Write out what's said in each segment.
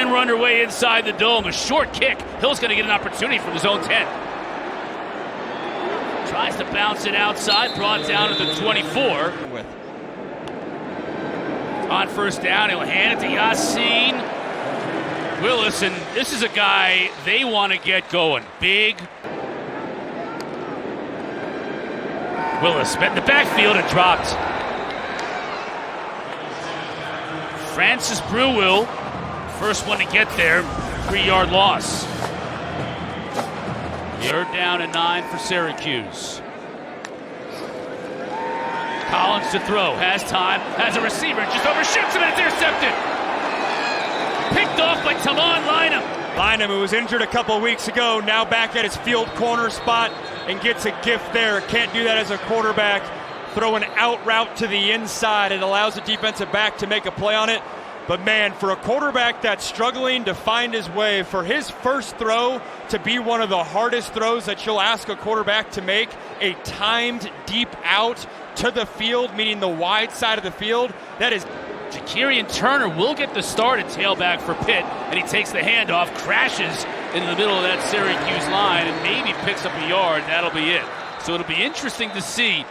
And we're underway inside the dome. A short kick. Hill's going to get an opportunity from his own 10. Tries to bounce it outside. Brought down at the 24. On first down, he'll hand it to Yassine Willis, and this is a guy they want to get going. Big. Willis met in the backfield and dropped. Francis Brewell, first one to get there, 3-yard loss. 3rd down and 9 for Syracuse. Collins to throw, has time, has a receiver, just overshoots him and it's intercepted. Picked off by Taman Lynham. Who was injured a couple weeks ago, now back at his field corner spot and gets a gift there. Can't do that as a quarterback. Throw an out route to the inside. It allows the defensive back to make a play on it. But man, for a quarterback that's struggling to find his way, for his first throw to be one of the hardest throws that you'll ask a quarterback to make, a timed deep out to the field, meaning the wide side of the field, that is. Jakirian Turner will get the start at tailback for Pitt, and he takes the handoff, crashes into the middle of that Syracuse line, and maybe picks up a yard, and that'll be it. So it'll be interesting to see.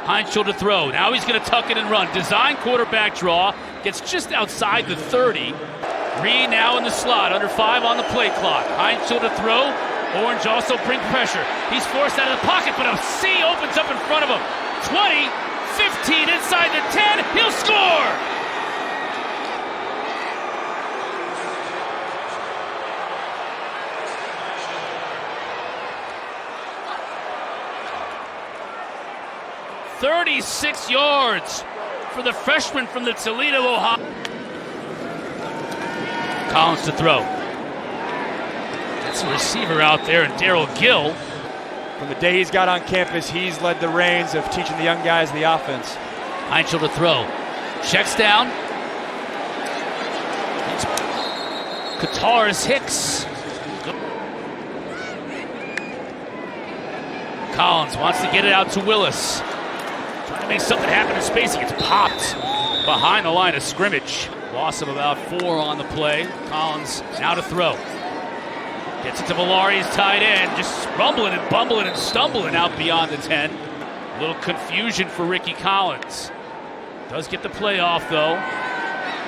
Heintschel to throw. Now he's going to tuck it and run. Design quarterback draw. Gets just outside the 30. Reed now in the slot. Under 5 on the play clock. Heintschel to throw. Orange also bring pressure. He's forced out of the pocket, but a C opens up in front of him. 20, 15 inside the 10. He'll score! "36 yards for the freshman from the Toledo, Ohio." Collins to throw. Gets a receiver out there, and Darryl Gill. From the day he's got on campus, he's led the reins of teaching the young guys the offense. Heintschel to throw. Checks down. Qatar's Hicks. Collins wants to get it out to Willis. Trying to make something happen in space. He gets popped behind the line of scrimmage. Loss of about 4 on the play. Collins now to throw. Gets it to Valari's tight end. Just rumbling and bumbling and stumbling out beyond the 10. A little confusion for Richie Collins. Does get the play off, though.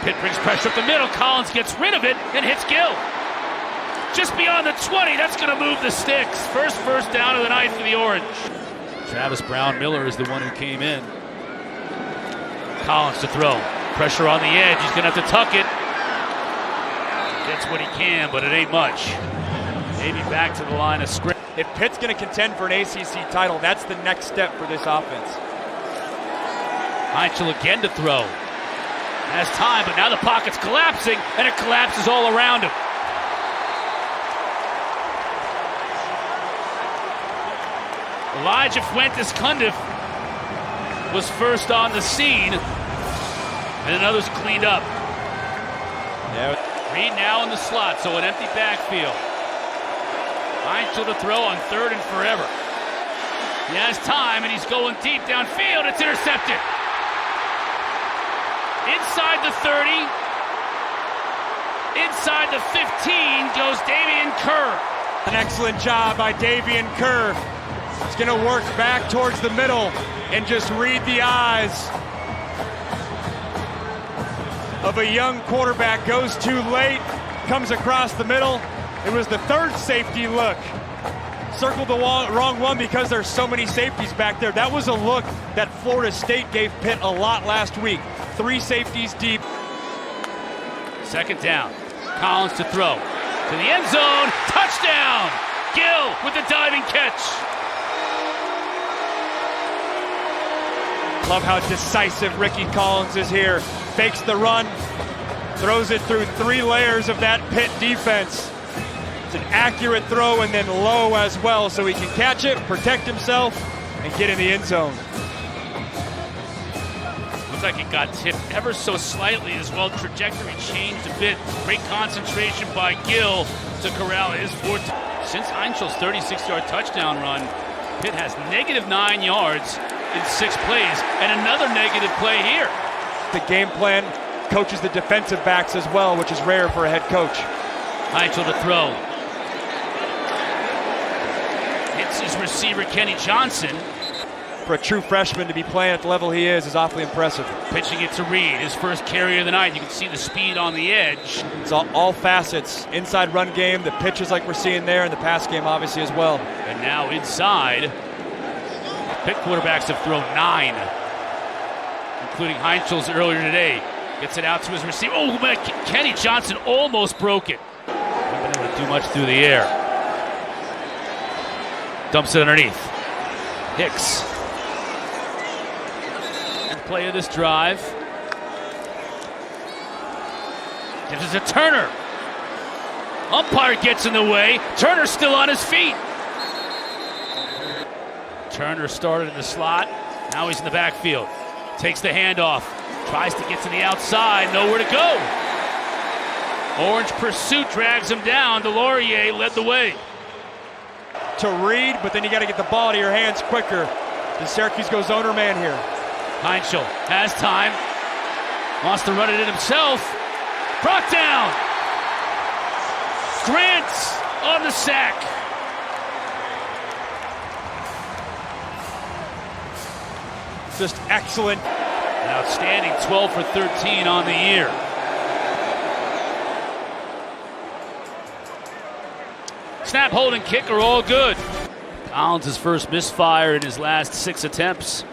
Pitt brings pressure up the middle. Collins gets rid of it and hits Gill. Just beyond the 20. That's going to move the sticks. First down of the night for the Orange. Travis Brown-Miller is the one who came in. Collins to throw. Pressure on the edge. He's going to have to tuck it. Gets what he can, but it ain't much. Maybe back to the line of scrimmage. If Pitt's going to contend for an ACC title, that's the next step for this offense. Heintschel again to throw. Has time, but now the pocket's collapsing, and it collapses all around him. Elijah Fuentes-Cundiff was first on the scene, and another's cleaned up. Yeah. Reed now in the slot, so an empty backfield. Heintschel to throw on 3rd and forever. He has time, and he's going deep downfield. It's intercepted. Inside the 30. Inside the 15 goes Davian Kerr. An excellent job by Davian Kerr. He's going to work back towards the middle and just read the eyes of a young quarterback. Goes too late, comes across the middle. It was the 3rd safety look. Circled the wrong one because there's so many safeties back there. That was a look that Florida State gave Pitt a lot last week. 3 safeties deep. 2nd down. Collins to throw. To the end zone. Touchdown! Gill with the diving catch. Love how decisive Richie Collins is here. Fakes the run. Throws it through 3 layers of that Pitt defense. It's an accurate throw and then low as well, so he can catch it, protect himself, and get in the end zone. Looks like it got tipped ever so slightly as well. Trajectory changed a bit. Great concentration by Gill to corral his 4th. Since Heintschel's 36-yard touchdown run, Pitt has -9 yards in 6 plays, and another negative play here. The game plan coaches the defensive backs as well, which is rare for a head coach. Heintschel to throw. Hits his receiver, Kenny Johnson. For a true freshman to be playing at the level he is awfully impressive. Pitching it to Reed, his first carry of the night. You can see the speed on the edge. It's all facets. Inside run game, the pitches like we're seeing there, and the pass game obviously as well. And now inside. Pitt quarterbacks have thrown 9, including Heintschel's earlier today. Gets it out to his receiver. Oh, man, Kenny Johnson almost broke it. Not been able to do much through the air. Dumps it underneath. Hicks. Play of this drive. Gives it to Turner. Umpire gets in the way. Turner's still on his feet. Turner started in the slot. Now he's in the backfield. Takes the handoff. Tries to get to the outside. Nowhere to go. Orange pursuit drags him down. Delorier led the way. To Reed, but then you got to get the ball to your hands quicker. Does Syracuse go zone or man here? Heintschel has time. Wants to run it in himself. Brought down. Grant on the sack. Just excellent. An outstanding 12 for 13 on the year. Snap, hold, and kick are all good. Collins' first misfire in his last 6 attempts.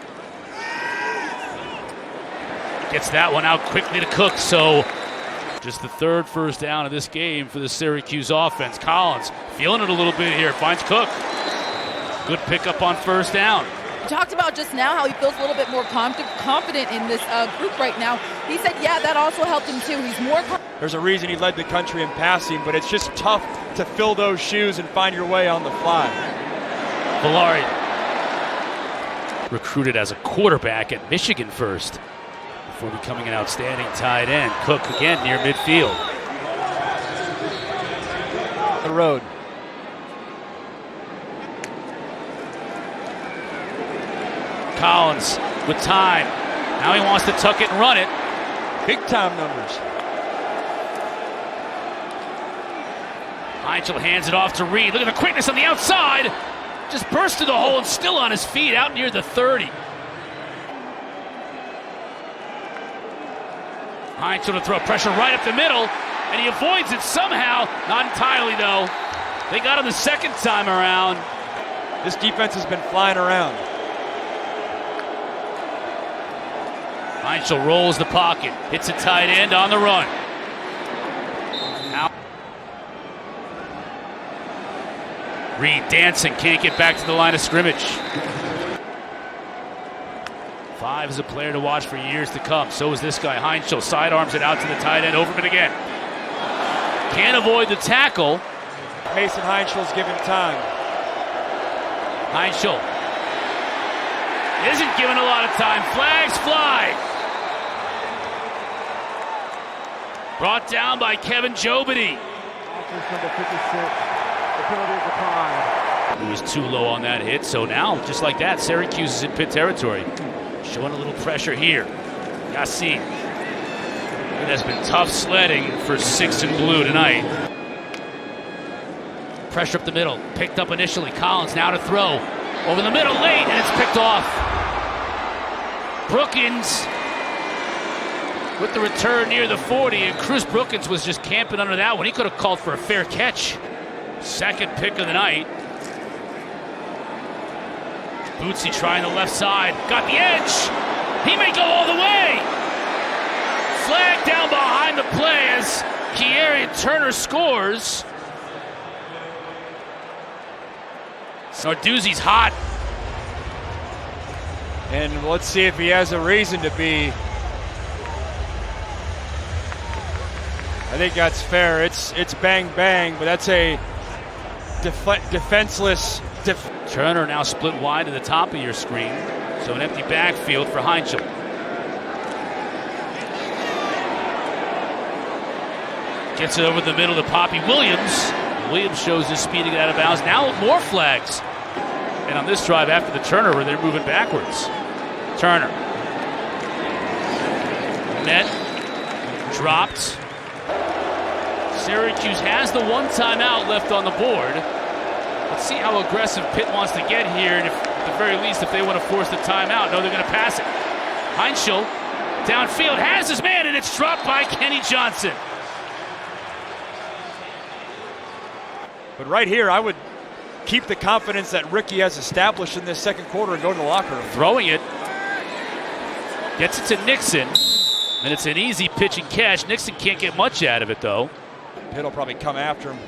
Gets that one out quickly to Cook, so just the 3rd first down of this game for the Syracuse offense. Collins feeling it a little bit here, finds Cook. Good pickup on first down. He talked about just now how he feels a little bit more confident in this group right now. He said, yeah, that also helped him too. He's more There's a reason he led the country in passing, but it's just tough to fill those shoes and find your way on the fly. Valari, recruited as a quarterback at Michigan first, before becoming an outstanding tight end. Cook again near midfield. The road. Collins with time. Now he wants to tuck it and run it. Big time numbers. Heintschel hands it off to Reed. Look at the quickness on the outside. Just burst through the hole and still on his feet out near the 30. Heintschel to throw pressure right up the middle, and he avoids it somehow. Not entirely, though. They got him the second time around. This defense has been flying around. Heintschel rolls the pocket, hits a tight end on the run. Now, Reed dancing, can't get back to the line of scrimmage. 5 is a player to watch for years to come. So is this guy, Heintschel. Sidearms it out to the tight end, Overman again. Can't avoid the tackle. Mason Heintschel's given time. Heintschel isn't given a lot of time. Flags fly. Brought down by Kevin Jobity. Number 56, the penalty is applied. He was too low on that hit, so now, just like that, Syracuse is in Pitt territory. Showing a little pressure here. Yassin. It has been tough sledding for 6 and blue tonight. Pressure up the middle. Picked up initially. Collins now to throw. Over the middle late, and it's picked off. Brookins with the return near the 40, and Cruz Brookins was just camping under that one. He could have called for a fair catch. Second pick of the night. Bootsy trying the left side. Got the edge. He may go all the way. Flag down behind the play as Kieri Turner scores. Narduzzi's hot. And let's see if he has a reason to be. I think that's fair. It's bang bang, but that's a defenseless. Turner now split wide to the top of your screen, so an empty backfield for Heintschel. Gets it over the middle to Poppy Williams. Williams shows his speed to get out of bounds. Now more flags. And on this drive after the turnover, they're moving backwards. Turner. Met. dropped. Syracuse has the one timeout left on the board. Let's see how aggressive Pitt wants to get here, and if, at the very least, if they want to force the timeout, no, they're going to pass it. Heintschel, downfield, has his man, and it's dropped by Kenny Johnson. But right here, I would keep the confidence that Ricky has established in this second quarter and go to the locker room. Throwing it. Gets it to Nixon. And it's an easy pitch and catch. Nixon can't get much out of it, though. Pitt will probably come after him.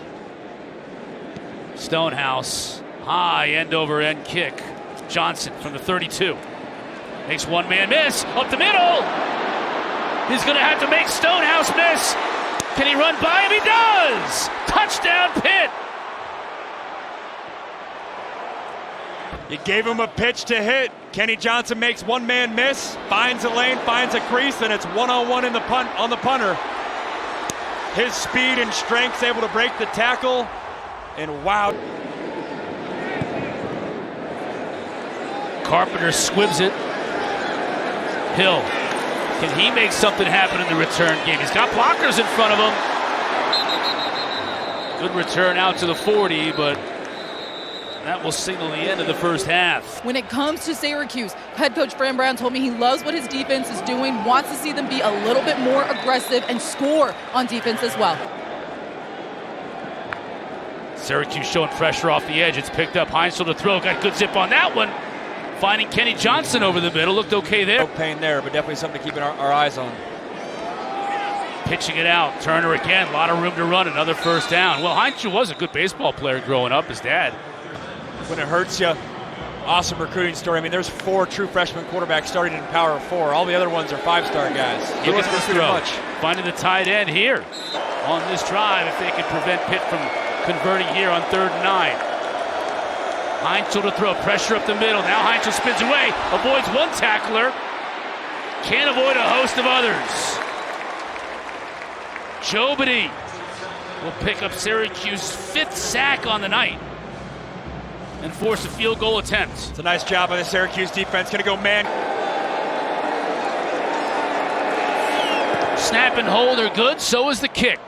Stonehouse. High end-over-end kick. Johnson from the 32. Makes one-man miss. Up the middle. He's going to have to make Stonehouse miss. Can he run by him? He does! Touchdown, Pitt! You gave him a pitch to hit. Kenny Johnson makes one man miss, finds a lane, finds a crease, and it's one-on-one in the punt on the punter. His speed and strength's able to break the tackle, and wow. Carpenter squibs it. Hill. Can he make something happen in the return game? He's got blockers in front of him. Good return out to the 40, but that will signal the end of the first half. When it comes to Syracuse, head coach Fran Brown told me he loves what his defense is doing, wants to see them be a little bit more aggressive and score on defense as well. Syracuse showing pressure off the edge. It's picked up. Heintschel to throw. Got good zip on that one. Finding Kenny Johnson over the middle. Looked okay there. No pain there, but definitely something to keep our eyes on. Pitching it out. Turner again. A lot of room to run. Another first down. Well, Heintschel was a good baseball player growing up. His dad. When it hurts you, awesome recruiting story. I mean, there's 4 true freshman quarterbacks starting in Power 4. All the other ones are 5-star guys. Look at this throw. Finding the tight end here on this drive if they can prevent Pitt from converting here on 3rd and 9. Heintschel to throw. Pressure up the middle. Now Heintschel spins away. Avoids one tackler. Can't avoid a host of others. Jobity will pick up Syracuse's 5th sack on the night and force a field goal attempt. It's a nice job by the Syracuse defense. Going to go man. Snap and hold are good, so is the kick.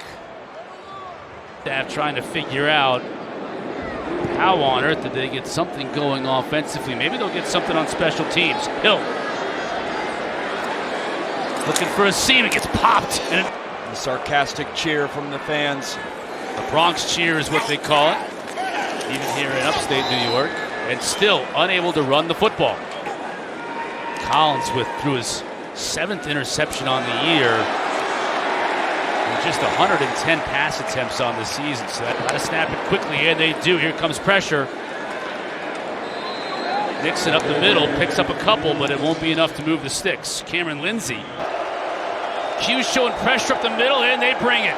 Staff trying to figure out how on earth did they get something going offensively. Maybe they'll get something on special teams. Hill. Looking for a seam, it gets popped. And a sarcastic cheer from the fans. The Bronx cheer is what they call it. Even here in upstate New York, and still unable to run the football. Collins through his 7th interception on the year, and just 110 pass attempts on the season. So they've got to snap it quickly, and they do. Here comes pressure. Nixon up the middle, picks up a couple, but it won't be enough to move the sticks. Cameron Lindsay. Hughes showing pressure up the middle, and they bring it.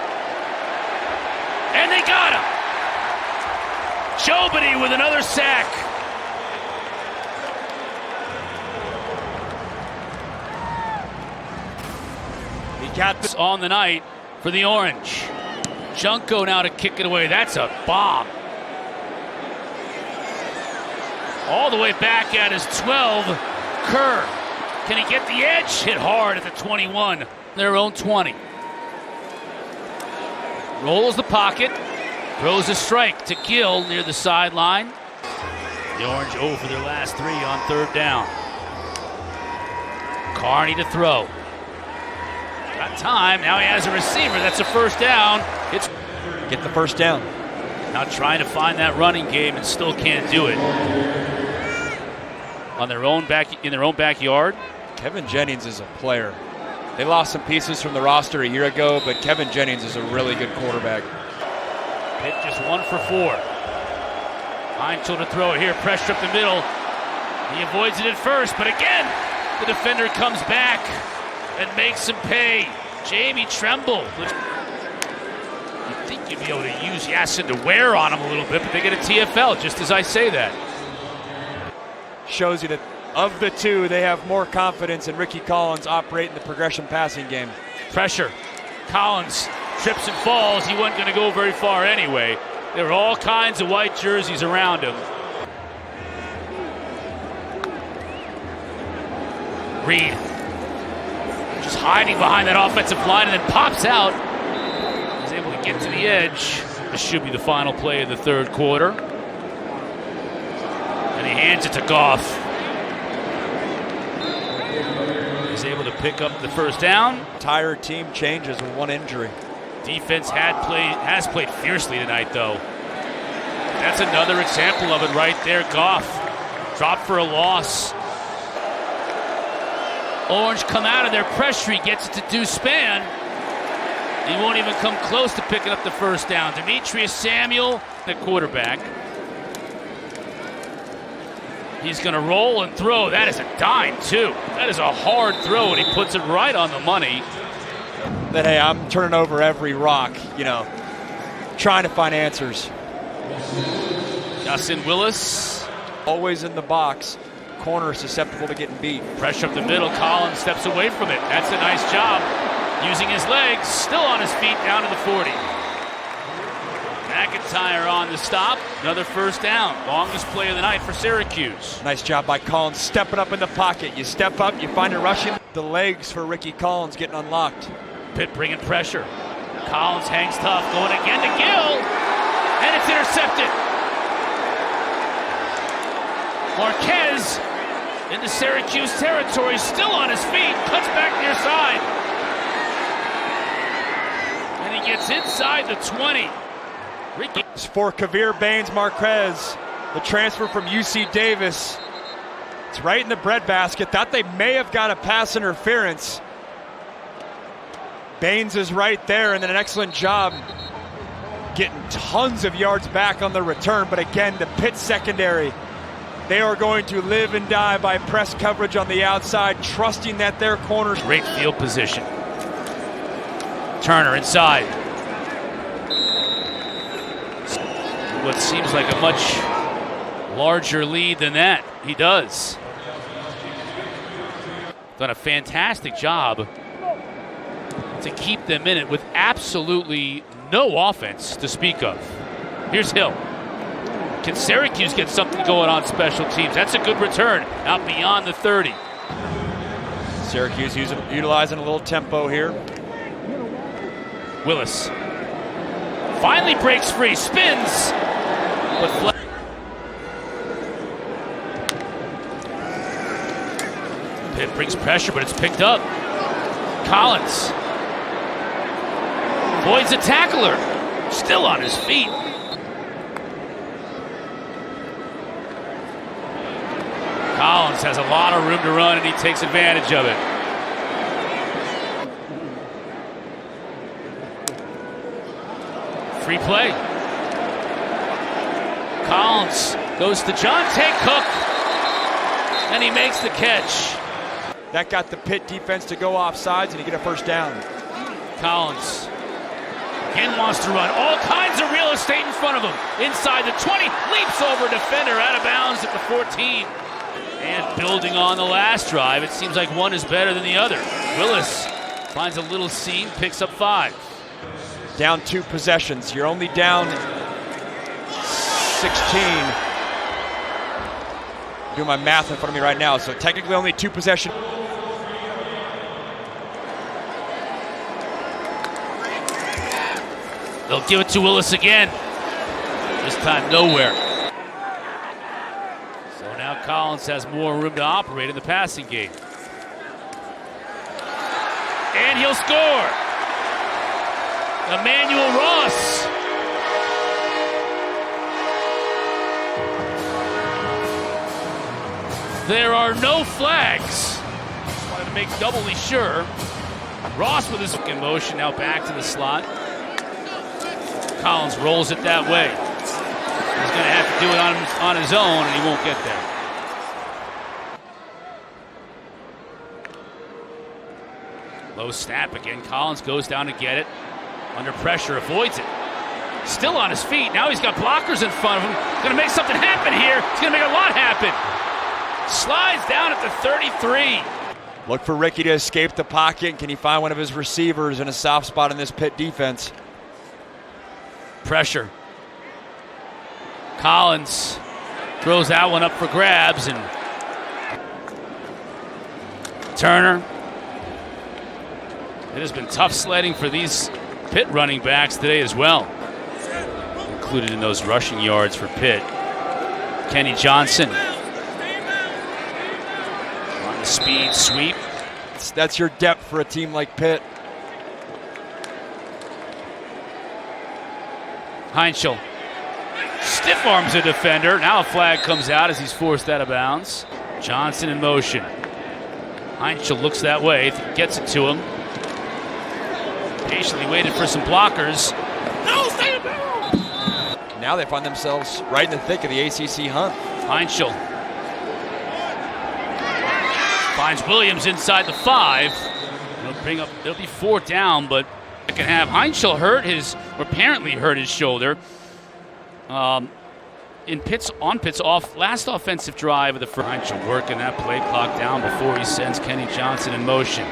And they got him. Jobity with another sack. He got this on the night for the Orange. Junko now to kick it away. That's a bomb. All the way back at his 12. Kerr. Can he get the edge? Hit hard at the 21. Their own 20. Rolls the pocket. Throws a strike to Gill near the sideline. The Orange 0 for their last 3 on 3rd down. Carney to throw. Got time. Now he has a receiver. That's a first down. Get the first down. Now trying to find that running game and still can't do it. On their own in their own backyard. Kevin Jennings is a player. They lost some pieces from the roster a year ago, but Kevin Jennings is a really good quarterback. Pitt just 1 for 4. Heintschel to throw here, pressure up the middle. He avoids it at first, but again, the defender comes back and makes him pay. Jamie Tremble. You'd think you'd be able to use Yassin to wear on him a little bit, but they get a TFL just as I say that. Shows you that of the 2, they have more confidence in Richie Collins operating the progression passing game. Pressure. Collins trips and falls. He wasn't going to go very far anyway. There were all kinds of white jerseys around him. Reed. Just hiding behind that offensive line and then pops out. He's able to get to the edge. This should be the final play of the third quarter. And he hands it to Goff. He's able to pick up the first down. Entire team changes with one injury. Defense has played fiercely tonight, though. That's another example of it right there. Goff dropped for a loss. Orange come out of their pressure. He gets it to Deuce Spann. He won't even come close to picking up the first down. Demetrius Samuel, the quarterback. He's going to roll and throw. That is a dime, too. That is a hard throw, and he puts it right on the money. That, hey, I'm turning over every rock, trying to find answers. Justin Willis. Always in the box. Corner susceptible to getting beat. Pressure up the middle. Collins steps away from it. That's a nice job. Using his legs. Still on his feet down to the 40. McIntyre on the stop. Another first down. Longest play of the night for Syracuse. Nice job by Collins stepping up in the pocket. You step up, you find a rushing. The legs for Richie Collins getting unlocked. Pitt bringing pressure. Collins hangs tough. Going again to Gill. And it's intercepted. Marquez into Syracuse territory. Still on his feet. Cuts back near side. And he gets inside the 20. Ricky. For Kavir Baines-Marquez, the transfer from UC Davis. It's right in the breadbasket. Thought they may have got a pass interference. Baines is right there and did an excellent job getting tons of yards back on the return. But again, the Pitt secondary, they are going to live and die by press coverage on the outside, trusting that their corners. Great field position. Turner inside. What seems like a much larger lead than that. He does. Done a fantastic job to keep them in it with absolutely no offense to speak of. Here's Hill. Can Syracuse get something going on special teams? That's a good return out beyond the 30. Syracuse utilizing a little tempo here. Willis finally breaks free, spins, but Pitt brings pressure, but it's picked up. Collins avoids a tackler, still on his feet. Collins has a lot of room to run, and he takes advantage of it. Free play. Collins goes to Jonte Cook, and he makes the catch. That got the Pitt defense to go off sides, and he get a first down. Collins again wants to run. All kinds of real estate in front of him. Inside the 20, leaps over defender, out of bounds at the 14. And building on the last drive, it seems like one is better than the other. Willis finds a little seam, picks up 5. Down 2 possessions. You're only down 16. I'm doing my math in front of me right now, so technically only 2 possessions. They'll give it to Willis again. This time nowhere. So now Collins has more room to operate in the passing game. And he'll score. Emmanuel Ross. There are no flags. Wanted to make doubly sure. Ross with his in motion, now back to the slot. Collins rolls it that way. He's going to have to do it on his own, and he won't get there. Low snap again. Collins goes down to get it. Under pressure, avoids it. Still on his feet. Now he's got blockers in front of him. He's going to make something happen here. He's going to make a lot happen. Slides down at the 33. Look for Ricky to escape the pocket. Can he find one of his receivers in a soft spot in this Pitt defense? Pressure. Collins throws that one up for grabs, and Turner It has been tough sledding for these Pitt running backs today as well. Included in those rushing yards for Pitt. Kenny Johnson on the speed sweep. That's your depth for a team like Pitt. Heintschel stiff arms a defender. Now a flag comes out as he's forced out of bounds. Johnson in motion. Heintschel looks that way, gets it to him. Patiently waited for some blockers. No, stay in bounds! Now they find themselves right in the thick of the ACC hunt. Heintschel finds Williams inside the 5. They'll be 4 down, but they can have Heintschel apparently hurt his shoulder. On Pitt's last offensive drive of the first. Heintschel working that play clock down before he sends Kenny Johnson in motion.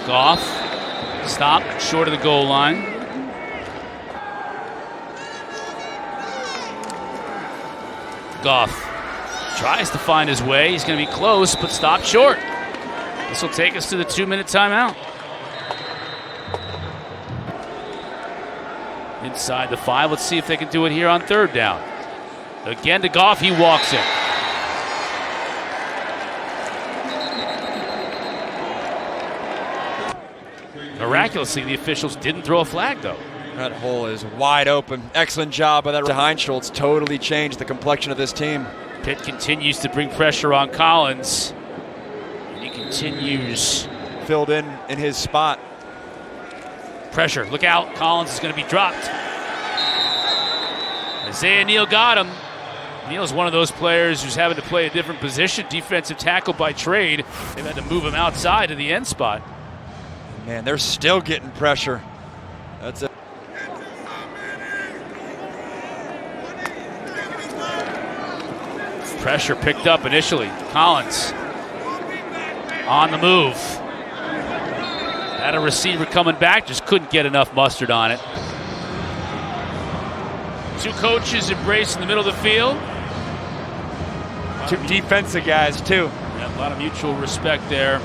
Goff, stop, short of the goal line. Goff tries to find his way. He's going to be close, but stopped short. This will take us to the 2-minute timeout. Inside the 5. Let's see if they can do it here on 3rd down. Again to Goff. He walks it. Miraculously, the officials didn't throw a flag, though. That hole is wide open. Excellent job by that Heintschel. It's totally changed the complexion of this team. Pitt continues to bring pressure on Collins. He continues. Filled in his spot. Pressure, look out. Collins is going to be dropped. Isaiah Neal got him. Neal's one of those players who's having to play a different position, defensive tackle by trade. They've had to move him outside to the end spot. Man, they're still getting pressure. That's it. Pressure picked up initially. Collins on the move. Had a receiver coming back, just couldn't get enough mustard on it. 2 coaches embrace in the middle of the field. 2 defensive guys, too. Yeah, a lot of mutual respect there.